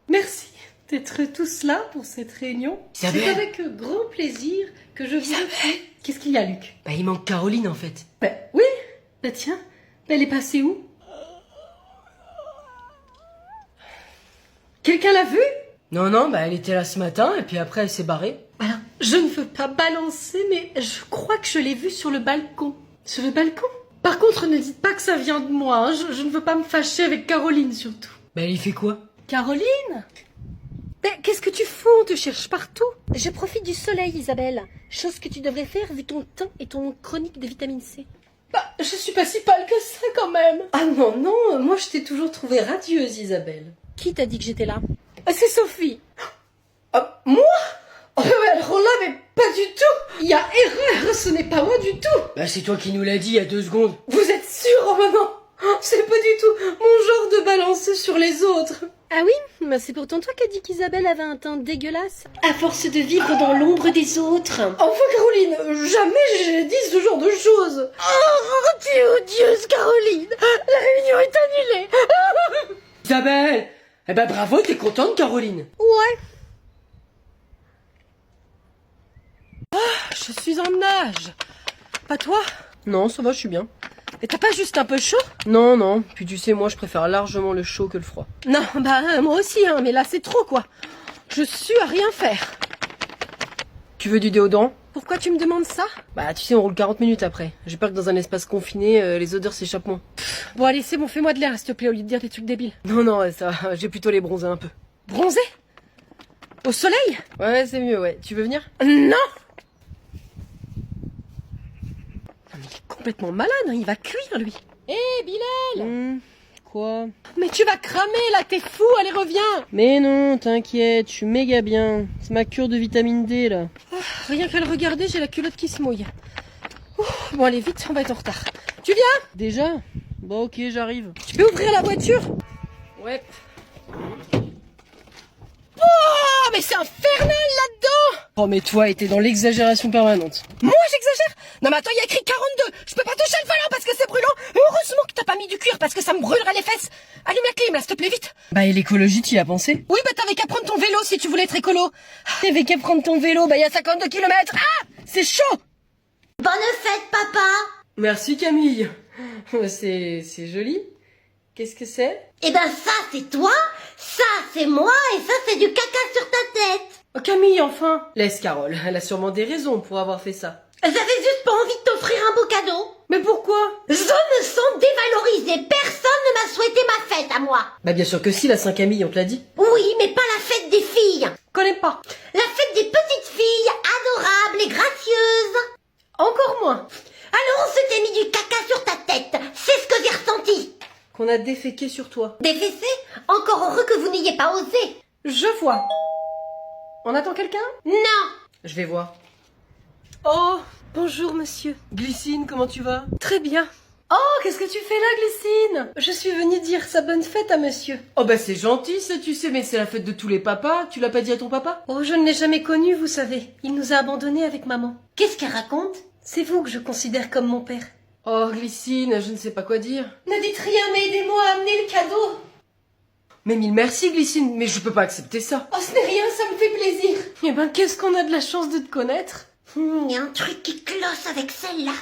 Merci d'être tous là pour cette réunion. Isabelle. C'est avec grand plaisir que je vous retrouve. Qu'est-ce qu'il y a, Luc? Bah il manque Caroline en fait. Oui. Bah tiens, elle est passée où? Quelqu'un l'a vue? Non, bah elle était là ce matin et puis après elle s'est barrée. Alors, je ne veux pas balancer, mais je crois que je l'ai vue sur le balcon. Sur le balcon? Par contre, ne dites pas que ça vient de moi, hein. Je ne veux pas me fâcher avec Caroline surtout. Bah elle y fait quoi? Caroline? Mais qu'est-ce que tu fous? On te cherche partout. Je profite du soleil, Isabelle. Chose que tu devrais faire vu ton teint et ton chronique de vitamine C. Bah, je suis pas si pâle que ça quand même. Ah non, moi je t'ai toujours trouvée radieuse, Isabelle. Qui t'a dit que j'étais là? Ah, c'est Sophie. Ah, moi? Oh, alors là, mais pas du tout. Il y a erreur, ce n'est pas moi du tout. Bah c'est toi qui nous l'as dit il y a 2 secondes. Vous êtes sûr? Oh bah non, c'est pas du tout mon genre de balancer sur les autres. Ah oui? Bah c'est pourtant toi qui as dit qu'Isabelle avait un teint dégueulasse. À force de vivre dans l'ombre des autres. Enfin Caroline, jamais j'ai dit ce genre de choses. Oh, tu es odieuse, Caroline. La réunion est annulée. Isabelle. Eh bah bravo, t'es contente Caroline? Ouais. Je suis en nage. Pas toi? Non, ça va, je suis bien. Et t'as pas juste un peu chaud? Non, puis tu sais, moi je préfère largement le chaud que le froid. Non, bah moi aussi, hein, mais là c'est trop quoi. Je sue à rien faire. Tu veux du déodorant? Pourquoi tu me demandes ça? Bah tu sais, on roule 40 minutes après. J'ai peur que dans un espace confiné, les odeurs s'échappent moins. Bon allez, c'est bon, fais-moi de l'air s'il te plaît au lieu de dire des trucs débiles. Non, ouais, ça va, j'ai plutôt les bronzer un peu. Bronzer? Au soleil? Ouais, c'est mieux, ouais. Tu veux venir? Non! Il est complètement malade, hein, il va cuire lui. Hé, Bilal. Quoi? Mais tu vas cramer là, t'es fou, allez reviens. Mais non, t'inquiète, je suis méga bien. C'est ma cure de vitamine D là. Rien qu'à le regarder, j'ai la culotte qui se mouille. Bon allez vite, on va être en retard. Tu viens? Déjà? Bon ok, j'arrive. Tu peux ouvrir la voiture? Ouais. Oh, mais c'est infernal là-dedans! Oh, mais toi, t'es dans l'exagération permanente. Moi, j'exagère? Non, mais attends, il y a écrit 42. Je peux pas toucher le volant parce que c'est brûlant. Heureusement que t'as pas mis du cuir parce que ça me brûlerait les fesses. Allume la clim, là, s'il te plaît, vite. Bah, et l'écologie, t'y as pensé? Oui, bah, t'avais qu'à prendre ton vélo si tu voulais être écolo. T'avais qu'à prendre ton vélo, bah, il y a 52 kilomètres. Ah! C'est chaud! Bonne fête, papa. Merci, Camille. C'est joli. Qu'est-ce que c'est? Eh ben ça c'est toi, ça c'est moi et ça c'est du caca sur ta tête. Oh, Camille, enfin. Laisse Carole, elle a sûrement des raisons pour avoir fait ça. J'avais juste pas envie de t'offrir un beau cadeau. Mais pourquoi? Je me sens dévalorisée, personne ne m'a souhaité ma fête à moi. Bah, bien sûr que si, la Saint-Camille, on te l'a dit. Oui, mais pas la fête des filles. Connais pas. La fête des petites filles, adorables et gracieuses. Encore moins. Alors on s'était mis du caca sur ta tête, c'est ce que j'ai ressenti. Qu'on a déféqué sur toi. Des fessées? Encore heureux que vous n'ayez pas osé. Je vois. On attend quelqu'un? Non. Je vais voir. Oh, bonjour monsieur. Glycine, comment tu vas? Très bien. Oh, qu'est-ce que tu fais là, Glycine? Je suis venue dire sa bonne fête à monsieur. Oh bah c'est gentil ça, tu sais, mais c'est la fête de tous les papas. Tu l'as pas dit à ton papa? Oh, je ne l'ai jamais connu, vous savez. Il nous a abandonnés avec maman. Qu'est-ce qu'elle raconte? C'est vous que je considère comme mon père. Oh, Glycine, je ne sais pas quoi dire. Ne dites rien, mais aidez-moi à amener le cadeau. Mais mille merci, Glycine, mais je peux pas accepter ça. Oh, ce n'est rien, ça me fait plaisir. Eh ben, qu'est-ce qu'on a de la chance de te connaître? Il y a un truc qui cloche avec celle-là.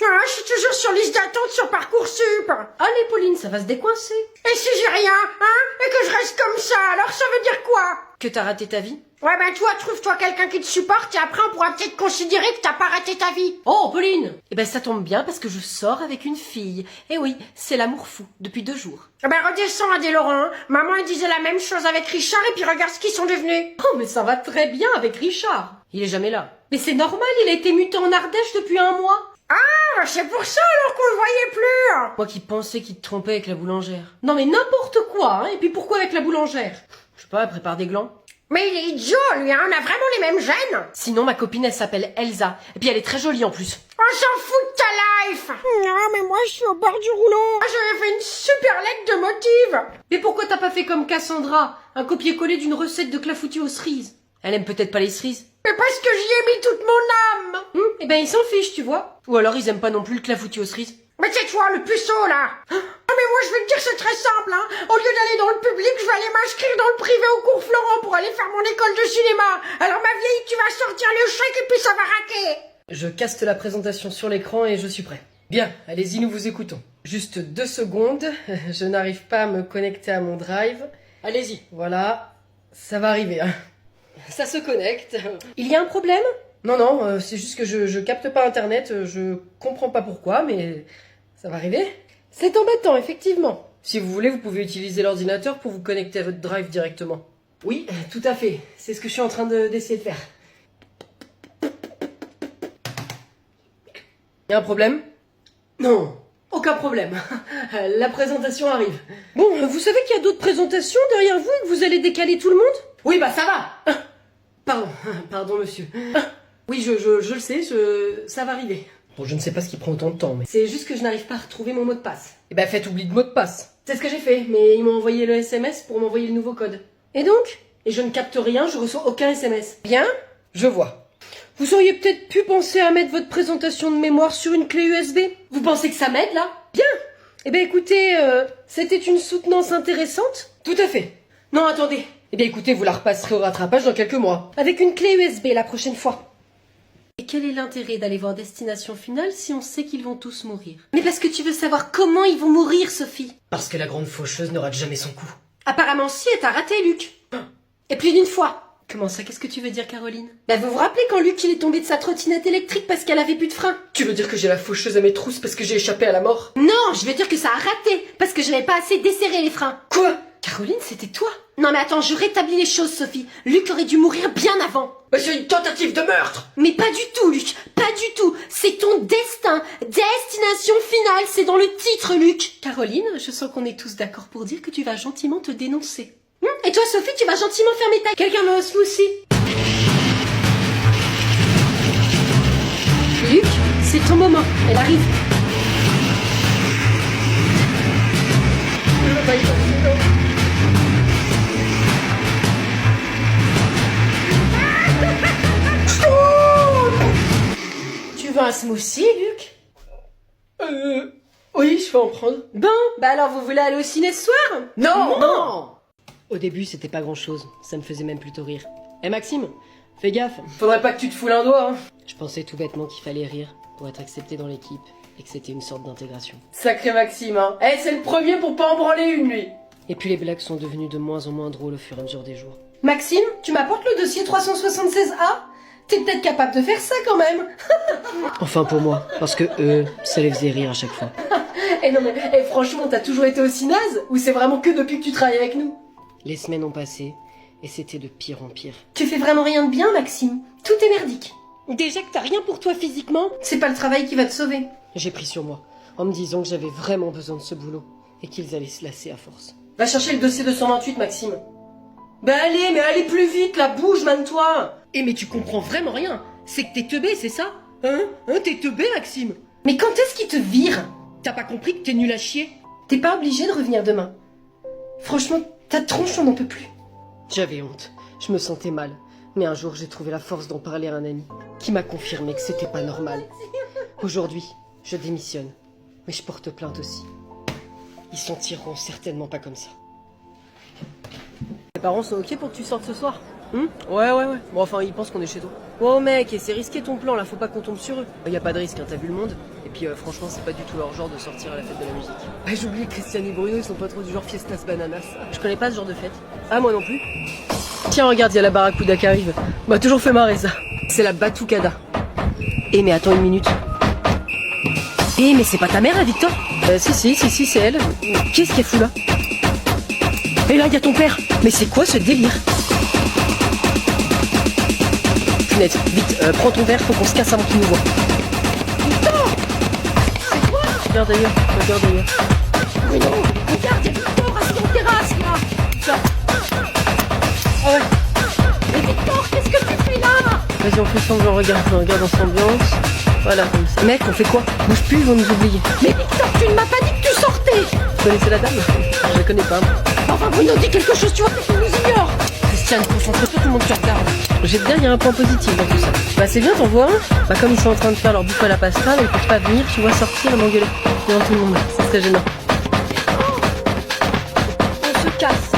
Ah, je suis toujours sur liste d'attente sur Parcoursup. Allez, Pauline, ça va se décoincer. Et si j'ai rien, hein? Et que je reste comme ça, alors ça veut dire quoi? Que t'as raté ta vie? Ouais, ben toi, trouve-toi quelqu'un qui te supporte et après on pourra peut-être considérer que t'as pas raté ta vie. Oh, Pauline! Eh ben, ça tombe bien parce que je sors avec une fille. Eh oui, c'est l'amour fou, depuis 2 jours. Eh ben redescends, Adé-Laurent. Maman, elle disait la même chose avec Richard et puis regarde ce qu'ils sont devenus. Oh, mais ça va très bien avec Richard. Il est jamais là. Mais c'est normal, il a été muté en Ardèche depuis 1 mois. Ah, c'est pour ça alors qu'on le voyait plus. Moi qui pensais qu'il te trompait avec la boulangère. Non mais n'importe quoi, hein. Et puis pourquoi avec la boulangère? Je sais pas, elle prépare des glands. Mais il est idiot, lui, hein. On a vraiment les mêmes gènes. Sinon, ma copine, elle s'appelle Elsa. Et puis elle est très jolie en plus. On s'en fout de ta life. Non, mais moi, je suis au bord du rouleau. J'avais fait une super lettre de motive. Mais pourquoi t'as pas fait comme Cassandra? Un copier-coller d'une recette de clafoutis aux cerises. Elle aime peut-être pas les cerises. Mais parce que j'y ai mis toute mon âme. Eh ben, ils s'en fichent, tu vois. Ou alors, ils aiment pas non plus le clafoutis aux cerises. Mais c'est toi, le puceau, là. Ah, mais moi, je vais te dire, c'est très simple, hein. Au lieu d'aller dans le public, je vais aller m'inscrire dans le privé au cours Florent pour aller faire mon école de cinéma. Alors, ma vieille, tu vas sortir le chèque et puis ça va raquer. Je caste la présentation sur l'écran et je suis prêt. Bien, allez-y, nous vous écoutons. Juste 2 secondes, je n'arrive pas à me connecter à mon drive. Allez-y, voilà, ça va arriver. Hein. Ça se connecte. Il y a un problème ? Non, c'est juste que je capte pas internet, je comprends pas pourquoi, mais ça va arriver. C'est embêtant, effectivement. Si vous voulez, vous pouvez utiliser l'ordinateur pour vous connecter à votre drive directement. Oui, tout à fait, c'est ce que je suis en train d'essayer de faire. Y a un problème ? Non, aucun problème. La présentation arrive. Bon, vous savez qu'il y a d'autres présentations derrière vous et que vous allez décaler tout le monde ? Oui, bah ça va. Pardon monsieur. Oui, je le sais, ça va arriver. Bon, je ne sais pas ce qui prend autant de temps, mais c'est juste que je n'arrive pas à retrouver mon mot de passe. Eh ben faites oubli de mot de passe. C'est ce que j'ai fait, mais ils m'ont envoyé le SMS pour m'envoyer le nouveau code. Et donc ? Et je ne capte rien, je reçois aucun SMS. Bien ? Je vois. Vous auriez peut-être pu penser à mettre votre présentation de mémoire sur une clé USB ? Vous pensez que ça m'aide, là ? Bien ! Eh bien, écoutez, c'était une soutenance intéressante ? Tout à fait. Non, attendez. Eh bien, écoutez, vous la repasserez au rattrapage dans quelques mois. Avec une clé USB la prochaine fois. Et quel est l'intérêt d'aller voir Destination Finale si on sait qu'ils vont tous mourir ? Mais parce que tu veux savoir comment ils vont mourir, Sophie. Parce que la grande faucheuse ne rate jamais son coup. Apparemment si, et t'as raté, Luc. Et plus d'une fois. Comment ça, qu'est-ce que tu veux dire, Caroline ? Bah vous vous rappelez quand Luc il est tombé de sa trottinette électrique parce qu'elle avait plus de frein ? Tu veux dire que j'ai la faucheuse à mes trousses parce que j'ai échappé à la mort ? Non, je veux dire que ça a raté parce que je n'avais pas assez desserré les freins. Quoi ? Caroline, c'était toi ? Non mais attends, je rétablis les choses, Sophie. Luc aurait dû mourir bien avant. Mais c'est une tentative de meurtre. Mais pas du tout, Luc, pas du tout. C'est ton destin. Destination Finale, c'est dans le titre, Luc. Caroline, je sens qu'on est tous d'accord pour dire que tu vas gentiment te dénoncer. Et toi, Sophie, tu vas gentiment fermer ta... Quelqu'un veut un smoothie ? Luc, c'est ton moment. Elle arrive. Tu veux un smoothie, Luc ? Oui, je vais en prendre. Bon, bah alors vous voulez aller au ciné ce soir ? Non. Au début, c'était pas grand-chose. Ça me faisait même plutôt rire. Eh Maxime, fais gaffe. Faudrait pas que tu te foules un doigt, hein. Je pensais tout bêtement qu'il fallait rire pour être accepté dans l'équipe et que c'était une sorte d'intégration. Sacré Maxime, hein. Eh, c'est le premier pour pas en branler une, lui. Et puis les blagues sont devenues de moins en moins drôles au fur et à mesure des jours. Maxime, tu m'apportes le dossier 376A ? T'es peut-être capable de faire ça quand même. Enfin pour moi, parce que eux, ça les faisait rire à chaque fois. Eh non mais, franchement, t'as toujours été aussi naze ? Ou c'est vraiment que depuis que tu travailles avec nous ? Les semaines ont passé, et c'était de pire en pire. Tu fais vraiment rien de bien, Maxime. Tout est merdique. Déjà que t'as rien pour toi physiquement, c'est pas le travail qui va te sauver. J'ai pris sur moi, en me disant que j'avais vraiment besoin de ce boulot, et qu'ils allaient se lasser à force. Va chercher le dossier 228, Maxime. Ben allez, mais allez plus vite, la bouge, man-toi. Eh mais tu comprends vraiment rien. C'est que t'es teubé, c'est ça ? Hein, t'es teubé, Maxime. Mais quand est-ce qu'il te vire ? T'as pas compris que t'es nul à chier ? T'es pas obligé de revenir demain. Franchement, ta tronche, on n'en peut plus. J'avais honte, je me sentais mal. Mais un jour, j'ai trouvé la force d'en parler à un ami, qui m'a confirmé que c'était pas normal. Aujourd'hui, je démissionne. Mais je porte plainte aussi. Ils s'en tireront certainement pas comme ça. Tes parents sont ok pour que tu sortes ce soir ? Ouais. Bon, enfin, ils pensent qu'on est chez toi. Oh mec, c'est risqué ton plan là, faut pas qu'on tombe sur eux. Y a pas de risque, hein, t'as vu le monde ? Et puis franchement, c'est pas du tout leur genre de sortir à la fête de la musique. Ouais, j'oublie que Christian et Bruno, ils sont pas trop du genre fiestas bananas. Je connais pas ce genre de fête. Ah, moi non plus. Tiens, regarde, y a la barracuda qui arrive. M'a toujours fait marrer ça. C'est la Batucada. Eh mais attends une minute. Eh mais c'est pas ta mère là, Victor ? Si, c'est elle. Qu'est-ce qu'elle fout là ? Et là, y a ton père. Mais c'est quoi ce délire ? Punette, vite, prends ton verre, faut qu'on se casse avant qu'il nous voit. Victor ! C'est quoi ? Regarde ailleurs. Oui, non. Regarde, y'a Victor assis en terrasse, là. Ça. Ah ouais. Mais Victor, qu'est-ce que tu fais là ? Vas-y, on fait semblant, regarde dans cette ambiance. Voilà, comme ça. Mec, on fait quoi ? Bouge plus, ils vont nous oublier. Mais Victor, tu ne m'as pas dit que tu sortais ! Vous connaissez la dame ? Je la connais pas. Enfin, Bruno, dis quelque chose, tu vois, qu'il nous ignore. Christiane, concentre-toi, tout le monde te regarde. J'ai bien, il y a un point positif dans tout ça. Bah c'est bien, t'en vois un. Bah comme ils sont en train de faire leur bouffe à la pasta, ils peuvent pas venir, tu vois, sortir et m'engueuler devant tout le monde. Ça serait gênant. On se casse.